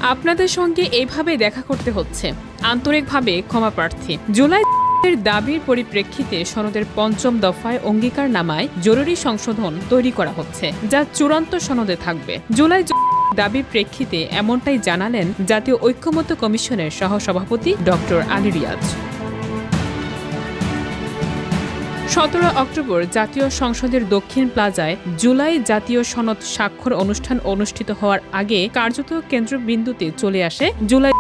আপনাদের সঙ্গে এইভাবে দেখা করতে হচ্ছে, আন্তরিকভাবে ক্ষমা প্রার্থী। জুলাই দাবির পরিপ্রেক্ষিতে সনদের পঞ্চম দফায় অঙ্গীকারনামায় জরুরি সংশোধন তৈরি করা হচ্ছে, যা চূড়ান্ত সনদে থাকবে। জুলাই দাবির প্রেক্ষিতে এমনটাই জানালেন জাতীয় ঐক্যমত্য কমিশনের সহসভাপতি ডক্টর আলী রিয়াজ। 17 অক্টোবর জাতীয় সংসদের দক্ষিণ প্লাজায় জুলাই জাতীয় সনদ স্বাক্ষর অনুষ্ঠান অনুষ্ঠিত হওয়ার আগে কার্যত কেন্দ্রবিন্দুতে চলে আসে জুলাই।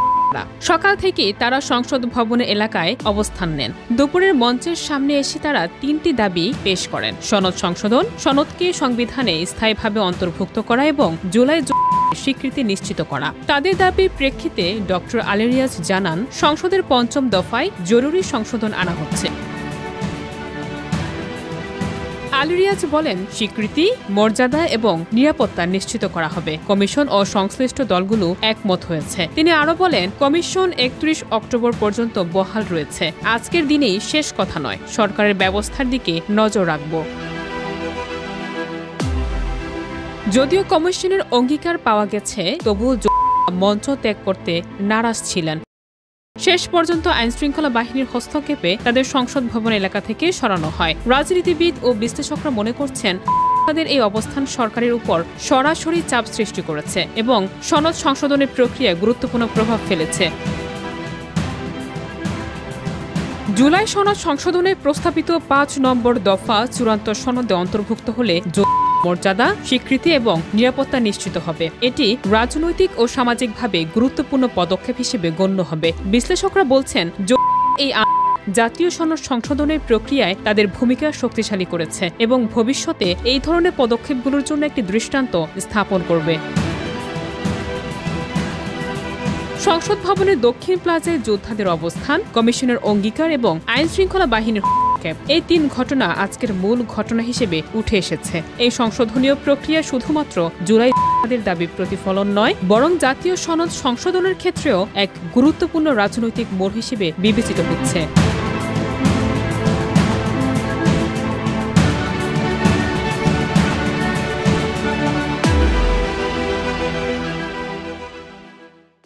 সকাল থেকে তারা সংসদ ভবন এলাকায় অবস্থান নেন। দুপুরের মঞ্চের সামনে এসে তারা 3টি দাবি পেশ করেন: সনদ সংশোধন, সনদকে সংবিধানে স্থায়ীভাবে অন্তর্ভুক্ত করা এবং জুলাই স্বীকৃতি নিশ্চিত করা। তাদের দাবির প্রেক্ষিতে ডক্টর আলী রিয়াজ জানান, সংসদের পঞ্চম দফায় জরুরি সংশোধন আনা হচ্ছে। আলী রিয়াজ বলেন, স্বীকৃতি, মর্যাদা এবং নিরাপত্তা নিশ্চিত করা হবে। কমিশন ও সংশ্লিষ্ট দলগুলো একমত হয়েছে। তিনি আরো বলেন, কমিশন 31 অক্টোবর পর্যন্ত বহাল রয়েছে। আজকের দিনেই শেষ কথা নয়, সরকারের ব্যবস্থার দিকে নজর রাখব। যদিও কমিশনের অঙ্গীকার পাওয়া গেছে, তবুও মঞ্চ ত্যাগ করতে নারাজ ছিলেন। শেষ পর্যন্ত আইনশৃঙ্খলা বাহিনীর হস্তক্ষেপে তাদের সংসদ ভবন এলাকা থেকে সরানো হয়। রাজনীতিবিদ ও বিশ্লেষকরা মনে করছেন, তাদের এই অবস্থান সরকারের উপর সরাসরি চাপ সৃষ্টি করেছে এবং সনদ সংশোধনের প্রক্রিয়ায় গুরুত্বপূর্ণ প্রভাব ফেলেছে। জুলাই সনদ সংশোধনে প্রস্তাবিত 5 নম্বর দফা চূড়ান্ত সনদে অন্তর্ভুক্ত হলে মর্যাদা, স্বীকৃতি এবং নিরাপত্তা নিশ্চিত হবে। এটি রাজনৈতিক ও সামাজিকভাবে গুরুত্বপূর্ণ পদক্ষেপ হিসেবে গণ্য হবে। বিশ্লেষকরা বলছেন, এই জাতীয় সনদ সংশোধনের প্রক্রিয়ায় তাদের ভূমিকা শক্তিশালী করেছে এবং ভবিষ্যতে এই ধরনের পদক্ষেপগুলোর জন্য একটি দৃষ্টান্ত স্থাপন করবে। সংসদ ভবনের দক্ষিণ প্লাজায় যোদ্ধাদের অবস্থান, কমিশনের অঙ্গীকার এবং আইনশৃঙ্খলা বাহিনীর এই 3 ঘটনা আজকের মূল ঘটনা হিসেবে উঠে এসেছে। এই সংশোধনীয় প্রক্রিয়া শুধুমাত্র জুলাই দাবির প্রতিফলন নয়, বরং জাতীয় সনদ সংশোধনের ক্ষেত্রেও এক গুরুত্বপূর্ণ রাজনৈতিক মোড় হিসেবে বিবেচিত হচ্ছে।